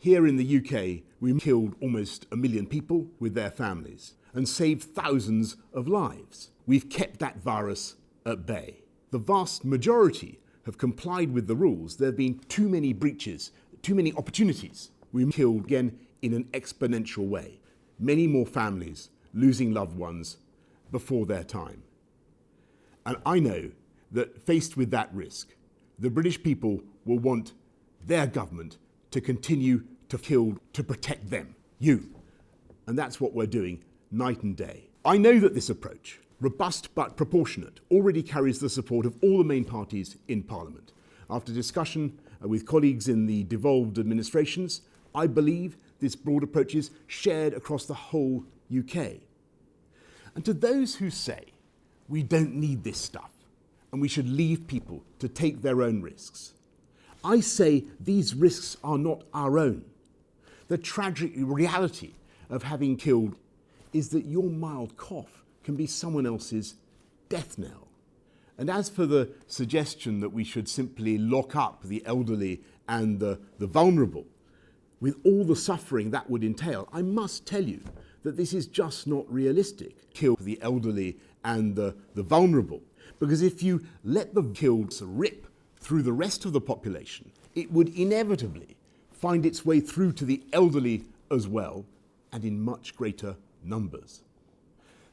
Here in the UK, we killed almost 1 million people with their families and saved thousands of lives. We've kept that virus at bay. The vast majority have complied with the rules. There have been too many breaches, too many opportunities. We killed again in an exponential way. Many more families losing loved ones before their time. And I know that faced with that risk, the British people will want their government to continue to kill to protect them, you. And that's what we're doing night and day. I know that this approach, robust but proportionate, already carries the support of all the main parties in Parliament. After discussion with colleagues in the devolved administrations, I believe this broad approach is shared across the whole UK. And to those who say we don't need this stuff and we should leave people to take their own risks, I say these risks are not our own. The tragic reality of having killed is that your mild cough can be someone else's death knell. And as for the suggestion that we should simply lock up the elderly and the vulnerable, with all the suffering that would entail, I must tell you that this is just not realistic. Kill the elderly and the vulnerable. Because if you let the killed rip through the rest of the population, it would inevitably find its way through to the elderly as well, and in much greater numbers.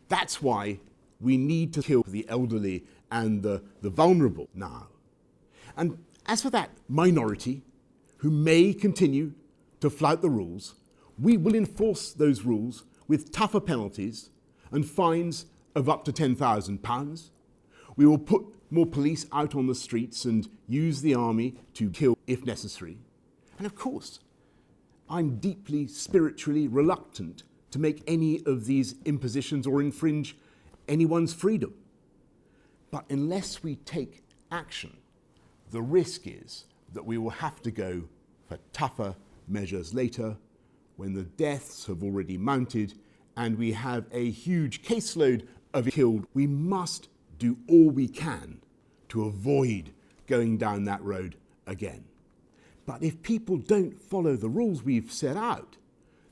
That's why we need to kill the elderly and the vulnerable now. And as for that minority who may continue to flout the rules, we will enforce those rules with tougher penalties and fines of up to £10,000. We will put more police out on the streets and use the army to kill if necessary. And of course, I'm deeply spiritually reluctant to make any of these impositions or infringe anyone's freedom. But unless we take action, the risk is that we will have to go for tougher measures later when the deaths have already mounted and we have a huge caseload of killed. We must do all we can to avoid going down that road again. But if people don't follow the rules we've set out,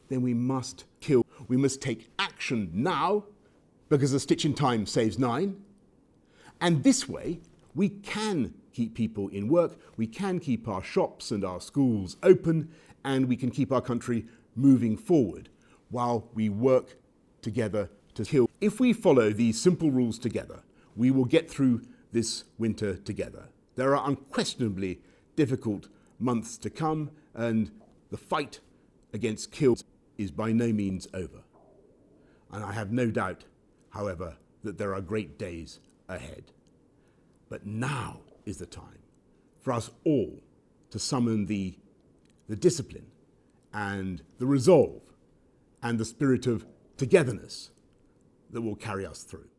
then we must kill. We must take action now, because a stitch in time saves 9. And this way, we can keep people in work, we can keep our shops and our schools open, and we can keep our country moving forward while we work together to kill. If we follow these simple rules together, we will get through this winter together. There are unquestionably difficult months to come, and the fight against kills is by no means over. And I have no doubt, however, that there are great days ahead. But now is the time for us all to summon the discipline and the resolve and the spirit of togetherness that will carry us through.